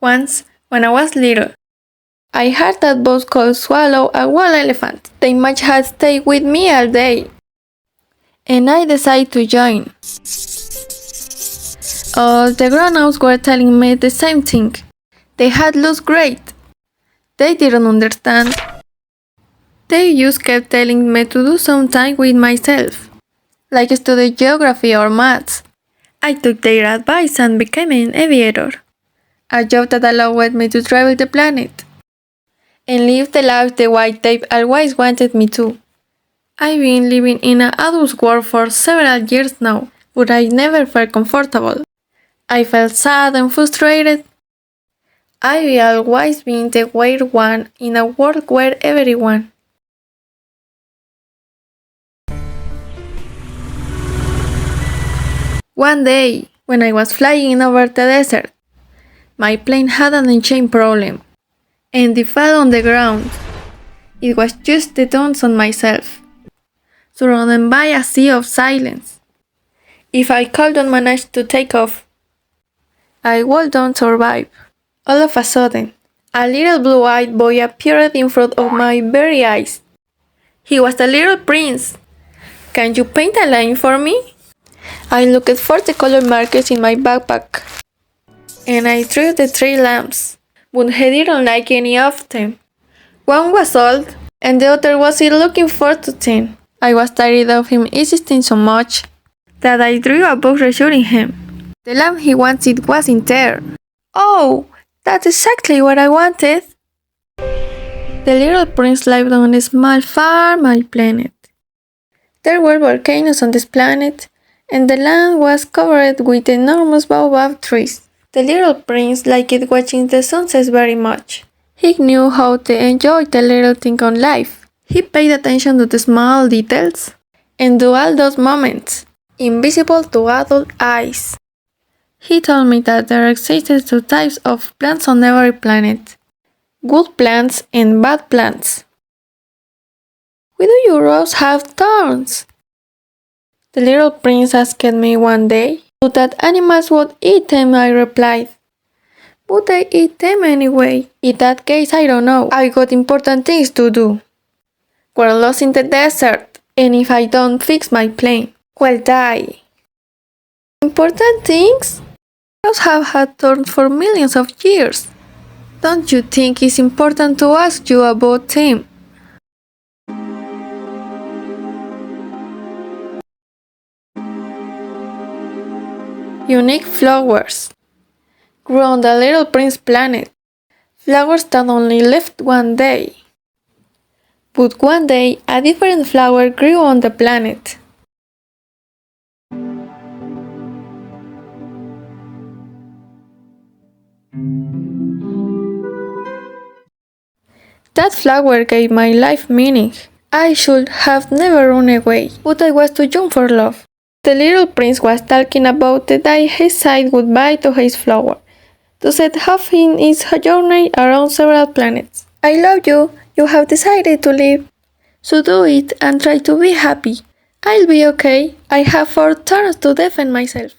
Once, when I was little, I heard that boys could swallow a whole elephant. They might have stayed with me all day, and I decided to join. All the grown-ups were telling me the same thing. They had looked great. They didn't understand. They just kept telling me to do some time with myself, like study geography or maths. I took their advice and became an aviator, a job that allowed me to travel the planet and live the life the white tape always wanted me to. I've been living in an adult world for several years now, but I never felt comfortable. I felt sad and frustrated. I've always been the weird one in a world where everyone. One day, when I was flying over the desert, my plane had an engine problem, and it fell on the ground. It was just the thoughts on myself, surrounded by a sea of silence. If I couldn't manage to take off, I wouldn't survive. All of a sudden, a little blue-eyed boy appeared in front of my very eyes. He was the little prince. Can you paint a line for me? I looked for the color markers in my backpack, and I drew the 3 lamps, but he didn't like any of them. One was old, and the other was still looking forward to 10. I was tired of him insisting so much that I drew a box reassuring him. The lamp he wanted wasn't there. Oh, that's exactly what I wanted. The little prince lived on a small farm planet. There were volcanoes on this planet, and the land was covered with enormous baobab trees. The little prince liked watching the sunsets very much. He knew how to enjoy the little thing on life. He paid attention to the small details and to all those moments, invisible to adult eyes. He told me that there existed 2 types of plants on every planet: good plants and bad plants. Why do your roses have thorns? The little prince asked me one day. So that animals would eat them, I replied. But they eat them anyway. In that case, I don't know. I got important things to do. We're lost in the desert, and if I don't fix my plane, we'll die. Important things? Roses have had thorns for millions of years. Don't you think it's important to ask you about them? Unique flowers grew on the little prince planet. Flowers that only lived one day. But one day, a different flower grew on the planet. That flower gave my life meaning. I should have never run away, but I was too young for love. The little prince was talking about the day he said goodbye to his flower, to set off in his journey around several planets. I love you. You have decided to leave. So do it and try to be happy. I'll be okay. I have 4 turns to defend myself.